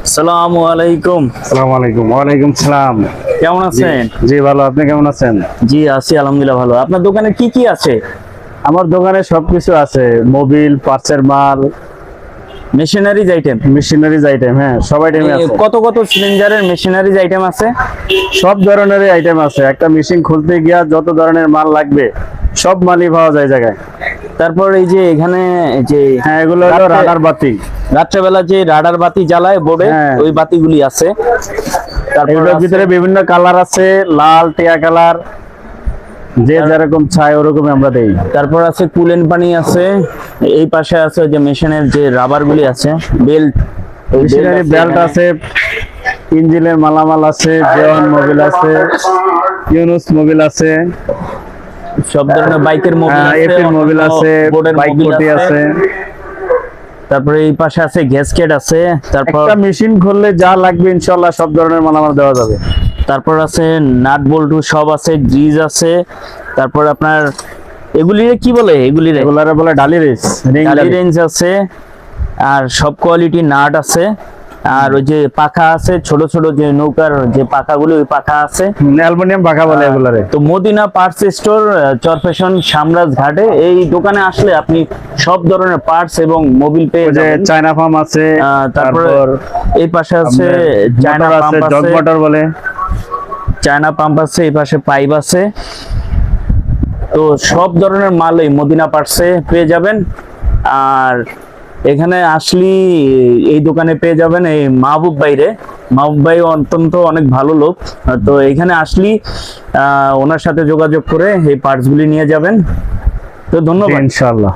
আসসালামু আলাইকুম। আসসালামু আলাইকুম। ওয়ালাইকুম সালাম। কেমন আছেন? জি ভালো, আপনি কেমন আছেন? জি আছি আলহামদুলিল্লাহ ভালো। আপনার দোকানে কি কি আছে? আমার দোকানে সবকিছু আছে, মোবিল, পার্টসের মাল, মেশিনারিজ আইটেম। মেশিনারিজ আইটেম, হ্যাঁ সব আইটেমই আছে। কত কত সিলিন্ডারের মেশিনারিজ আইটেম আছে? সব ধরনের আইটেম আছে। একটা মেশিন খুলতে গিয়া যত ধরনের মাল লাগবে সব মালই পাওয়া যায় জায়গায়। তারপর এই যে এখানে যে হ্যাঁ, এগুলো হলো রাডার বাতি। রাত্রেবেলা যে রাডার বাতি জ্বালায় বোর্ডে, হ্যাঁ। ওই বাতিগুলি আছে। তারপর এগুলোর ভিতরে বিভিন্ন কালার আছে, লাল, টিয়া কালার, যে যেরকম চাই ওরকমই আমরা দেই। তারপর আছে কুলেন পানি আছে। এই পাশে আছে ওই যে মেশিনের যে রাবার গুলি আছে, বেল্ট, মেশিনারি বেল্ট আছে, ইঞ্জিনের মালামাল আছে, জেওয়ান মোবিল আছে, ইউনুস মোবিল আছে, সব ধরনের বাইকের মোবিল আছে, এপির মোবিল আছে, বোর্ডের বাইক মোবিল পটি আছে। তারপরে এই পাশে আছে গ্যাসকেট আছে। তারপর একটা মেশিন খুললে যা লাগবে ইনশাআল্লাহ সব ধরনের মালামাল দেওয়া যাবে। তারপর আছে নাট বল্টু সব আছে, গ্রিজ আছে। তারপর আপনার এগুলি কি বলে, এগুলারে বলে ডালি রেস, রিং ডালি ডালি। রেঞ্জ আছে, আর সব কোয়ালিটি নাট আছে। আর ওই যে পাখা আছে, ছোট ছোট যে নৌকার যে পাখাগুলো, ওই পাখা আছে। অ্যালুমিনিয়াম পাখা বলে এগুলারে। তো মদিনা পার্টস স্টোর, চরফ্যাশন, শামরাজ ঘাটে। এই দোকানে আসলে আপনি সব ধরনের পার্টস এবং মোবিল পেয়ে ওই যে যাবেন। চায়না ফার্ম আছে, তারপর তারপর এই পাশে আছে চায়না মোটর আছে, পাম্প জগ আছে, মোটর বলে। চায়না পাম্প আছে, এই পাশে পাইপ আছে। তো সব ধরনের মাল এই মদিনা পার্টসে পেয়ে যাবেন। আর এখানে আসলে এই দোকানে পেয়ে যাবেন এই মাহবুব ভাই অত্যন্ত অনেক ভালো লোক। তো এখানে আসলে ওনার সাথে যোগাযোগ করে এই পার্টস গুলি নিয়ে যাবেন। তো ধন্যবাদ। ইনশাআল্লাহ।